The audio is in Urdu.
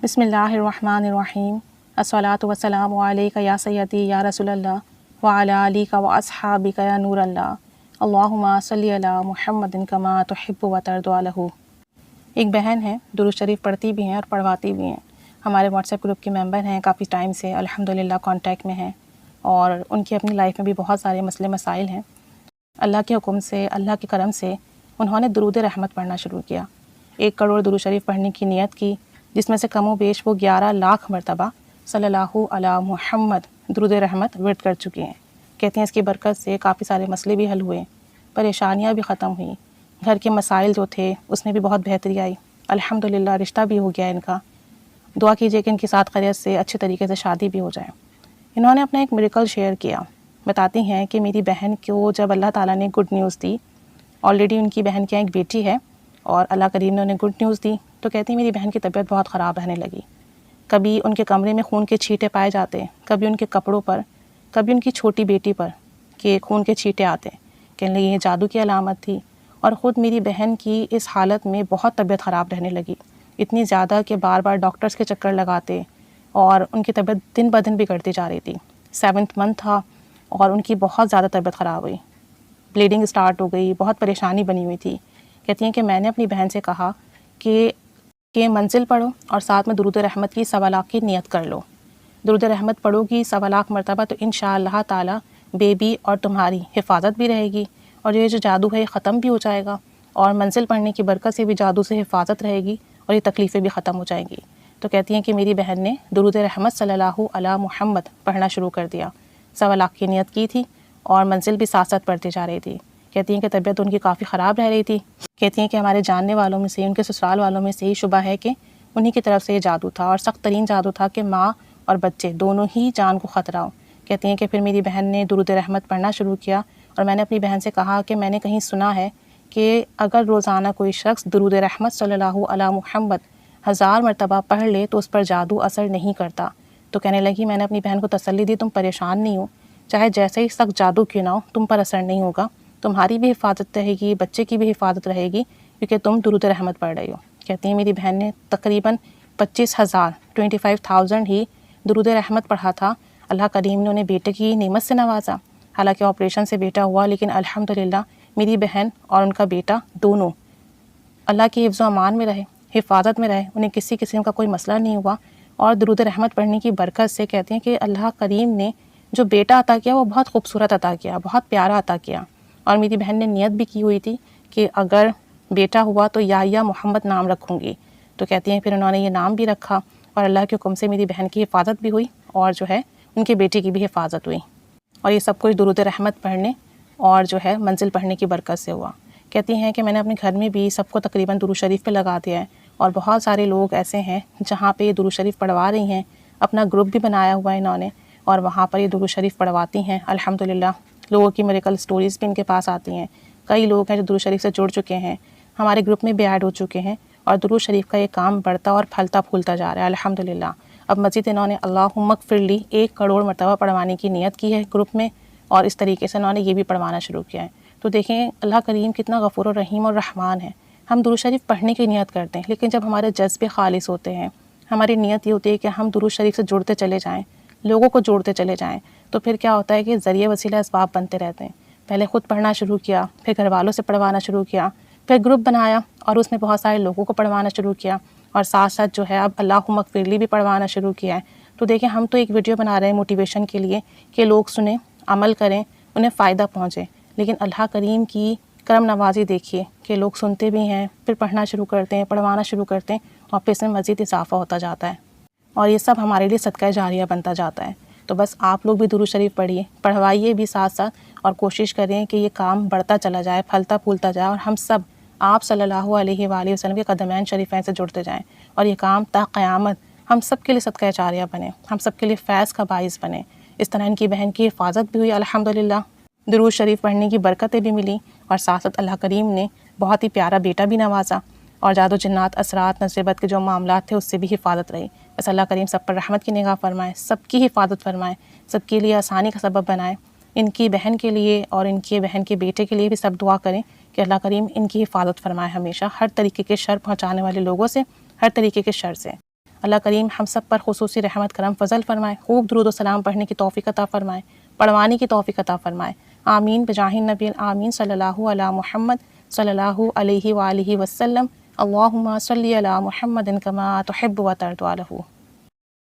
بسم اللہ الرحمن الرحیم الصلاۃ والسلام علیک یا سیدی یا رسول اللہ وعلی آلک و اصحابک یا نور اللہ اللہم صلی علی محمد کما تحب و ترضی عنہ۔ ایک بہن ہے، درود شریف پڑھتی بھی ہیں اور پڑھواتی بھی ہیں، ہمارے واٹس ایپ گروپ کے ممبر ہیں، کافی ٹائم سے الحمدللہ کانٹیکٹ میں ہیں، اور ان کی اپنی لائف میں بھی بہت سارے مسئلے مسائل ہیں۔ اللہ کے حکم سے، اللہ کے کرم سے انہوں نے درود رحمت پڑھنا شروع کیا۔ 1 کروڑ درود شریف پڑھنے کی نیت کی، جس میں سے کم و بیش وہ 11 لاکھ مرتبہ صلی اللہ علی محمد درود رحمت ورد کر چکی ہیں۔ کہتے ہیں اس کی برکت سے کافی سارے مسئلے بھی حل ہوئے، پریشانیاں بھی ختم ہوئیں، گھر کے مسائل جو تھے اس میں بھی بہت بہتری آئی، الحمدللہ رشتہ بھی ہو گیا ان کا۔ دعا کیجئے کہ ان کی ساتھ خیریت سے اچھے طریقے سے شادی بھی ہو جائے۔ انہوں نے اپنا ایک میریکل شیئر کیا، بتاتی ہیں کہ میری بہن کو جب اللہ تعالیٰ نے گڈ نیوز دی، آلریڈی ان کی بہن کے ایک بیٹی ہے اور اللہ کریم نے انہیں گڈ نیوز دی، تو کہتی ہیں میری بہن کی طبیعت بہت خراب رہنے لگی۔ کبھی ان کے کمرے میں خون کے چھینٹے پائے جاتے، کبھی ان کے کپڑوں پر، کبھی ان کی چھوٹی بیٹی پر کہ خون کے چھینٹے آتے، کہنے لگی یہ جادو کی علامت تھی۔ اور خود میری بہن کی اس حالت میں بہت طبیعت خراب رہنے لگی، اتنی زیادہ کہ بار بار ڈاکٹرز کے چکر لگاتے، اور ان کی طبیعت دن بدن بگڑتی جا رہی تھی۔ 7th منتھ تھا اور ان کی بہت زیادہ طبیعت خراب ہوئی، بلیڈنگ سٹارٹ ہو گئی، بہت پریشانی بنی ہوئی تھی۔ کہتی ہیں کہ میں نے اپنی بہن سے کہا کہ منزل پڑھو اور ساتھ میں درود رحمت کی 1.25 لاکھ کی نیت کر لو۔ درود رحمت پڑھو گی 1.25 لاکھ مرتبہ تو انشاءاللہ تعالی بیبی اور تمہاری حفاظت بھی رہے گی، اور یہ جو جادو ہے یہ ختم بھی ہو جائے گا، اور منزل پڑھنے کی برکت سے بھی جادو سے حفاظت رہے گی اور یہ تکلیفیں بھی ختم ہو جائیں گی۔ تو کہتی ہیں کہ میری بہن نے درود رحمت صلی اللہ علی محمد پڑھنا شروع کر دیا، 1.25 لاکھ کی نیت کی تھی اور منزل بھی ساتھ ساتھ پڑھتی جا رہی تھی۔ کہتی ہیں کہ طبیعت ان کی کافی خراب رہ رہی تھی۔ کہتی ہیں کہ ہمارے جاننے والوں میں سے، ان کے سسرال والوں میں سے ہی شبہ ہے کہ انہی کی طرف سے یہ جادو تھا، اور سخت ترین جادو تھا کہ ماں اور بچے دونوں ہی جان کو خطرہ ہو۔ کہتی ہیں کہ پھر میری بہن نے درود رحمت پڑھنا شروع کیا، اور میں نے اپنی بہن سے کہا کہ میں نے کہیں سنا ہے کہ اگر روزانہ کوئی شخص درود رحمت صلی اللہ علی محمد 1000 مرتبہ پڑھ لے تو اس پر جادو اثر نہیں کرتا۔ تو کہنے لگی میں نے اپنی بہن کو تسلی دی، تم پریشان نہیں ہو، چاہے جیسے ہی سخت جادو کیوں نہ ہو تم پر اثر نہیں ہوگا، تمہاری بھی حفاظت رہے گی، بچے کی بھی حفاظت رہے گی، کیونکہ تم درود رحمت پڑھ رہی ہو۔ کہتی ہیں میری بہن نے تقریباً 25,000 ہی درود رحمت پڑھا تھا۔ اللہ کریم نے انہیں بیٹے کی نعمت سے نوازا، حالانکہ آپریشن سے بیٹا ہوا، لیکن الحمدللہ میری بہن اور ان کا بیٹا دونوں اللہ کی حفظ و امان میں رہے، حفاظت میں رہے، انہیں کسی قسم کا کوئی مسئلہ نہیں ہوا۔ اور درود رحمت پڑھنے کی برکت سے کہتے ہیں کہ اللہ کریم نے جو بیٹا عطا کیا وہ بہت خوبصورت عطا کیا، بہت پیارا عطا کیا۔ اور میری بہن نے نیت بھی کی ہوئی تھی کہ اگر بیٹا ہوا تو یا محمد نام رکھوں گی۔ تو کہتی ہیں پھر انہوں نے یہ نام بھی رکھا، اور اللہ کے حکم سے میری بہن کی حفاظت بھی ہوئی، اور جو ہے ان کے بیٹے کی بھی حفاظت ہوئی، اور یہ سب کچھ درود رحمت پڑھنے اور جو ہے منزل پڑھنے کی برکت سے ہوا۔ کہتی ہیں کہ میں نے اپنے گھر میں بھی سب کو تقریباً درود شریف پہ لگا دیا ہے، اور بہت سارے لوگ ایسے ہیں جہاں پہ یہ درود شریف پڑھوا رہی ہیں، اپنا گروپ بھی بنایا ہوا ہے انہوں نے، اور وہاں پر یہ درود شریف پڑھواتی ہیں۔ الحمدللہ لوگوں کی میریکل سٹوریز بھی ان کے پاس آتی ہیں، کئی لوگ ہیں جو درود شریف سے جڑ چکے ہیں، ہمارے گروپ میں بھی ایڈ ہو چکے ہیں، اور درود شریف کا یہ کام بڑھتا اور پھلتا پھولتا جا رہا ہے الحمدللہ۔ اب مزید انہوں نے اللہم اغفر لی 1 کروڑ مرتبہ پڑھوانے کی نیت کی ہے گروپ میں، اور اس طریقے سے انہوں نے یہ بھی پڑھوانا شروع کیا ہے۔ تو دیکھیں اللہ کریم کتنا غفور و رحیم اور رحمان ہے۔ ہم درود شریف پڑھنے کی نیت کرتے ہیں، لیکن جب ہمارے جذبے خالص ہوتے ہیں، ہماری نیت یہ ہوتی ہے کہ ہم درود شریف سے جڑتے چلے جائیں، لوگوں کو جوڑتے چلے جائیں، تو پھر کیا ہوتا ہے کہ ذریعہ وسیلہ اسباب بنتے رہتے ہیں۔ پہلے خود پڑھنا شروع کیا، پھر گھر والوں سے پڑھوانا شروع کیا، پھر گروپ بنایا اور اس میں بہت سارے لوگوں کو پڑھوانا شروع کیا، اور ساتھ ساتھ جو ہے اب اللہم اغفر لی بھی پڑھوانا شروع کیا ہے۔ تو دیکھیں ہم تو ایک ویڈیو بنا رہے ہیں موٹیویشن کے لیے کہ لوگ سنیں، عمل کریں، انہیں فائدہ پہنچے، لیکن اللہ کریم کی کرم نوازی دیکھیے کہ لوگ سنتے بھی ہیں، پھر پڑھنا شروع کرتے ہیں، پڑھوانا شروع کرتے ہیں، اور پھر اس میں مزید اضافہ ہوتا جاتا ہے، اور یہ سب ہمارے لیے صدقہ جاریہ بنتا جاتا ہے۔ تو بس آپ لوگ بھی درود شریف پڑھیے، پڑھوائیے بھی ساتھ ساتھ، اور کوشش کریں کہ یہ کام بڑھتا چلا جائے، پھلتا پھولتا جائے، اور ہم سب آپ صلی اللہ علیہ وآلہ وسلم کے قدمین شریفین سے جڑتے جائیں، اور یہ کام تا قیامت ہم سب کے لیے صدقہ جاریہ بنے، ہم سب کے لیے فیض کا باعث بنے۔ اس طرح ان کی بہن کی حفاظت بھی ہوئی الحمدللہ، درود شریف پڑھنے کی برکتیں بھی ملی، اور ساتھ ساتھ اللہ کریم نے بہت ہی پیارا بیٹا بھی نوازا، اور جادو جنات اثرات نظر بد کے جو معاملات تھے اس سے بھی حفاظت رہی۔ بس اللہ کریم سب پر رحمت کی نگاہ فرمائے، سب کی حفاظت فرمائے، سب کے لیے آسانی کا سبب بنائے۔ ان کی بہن کے لیے اور ان کی بہن کے بیٹے کے لیے بھی سب دعا کریں کہ اللہ کریم ان کی حفاظت فرمائے ہمیشہ، ہر طریقے کے شر پہنچانے والے لوگوں سے، ہر طریقے کے شر سے۔ اللہ کریم ہم سب پر خصوصی رحمت کرم فضل فرمائے، خوب درود و سلام پڑھنے کی توفیق عطا فرمائے، پڑھوانے کی توفیق عطا فرمائے، آمین بجاہ النبی آمین صلی اللہ علی محمد صلی اللہ علیہ وآلہ وسلم، اللہم صلی علی محمد کما تحب و ترضی عنہ۔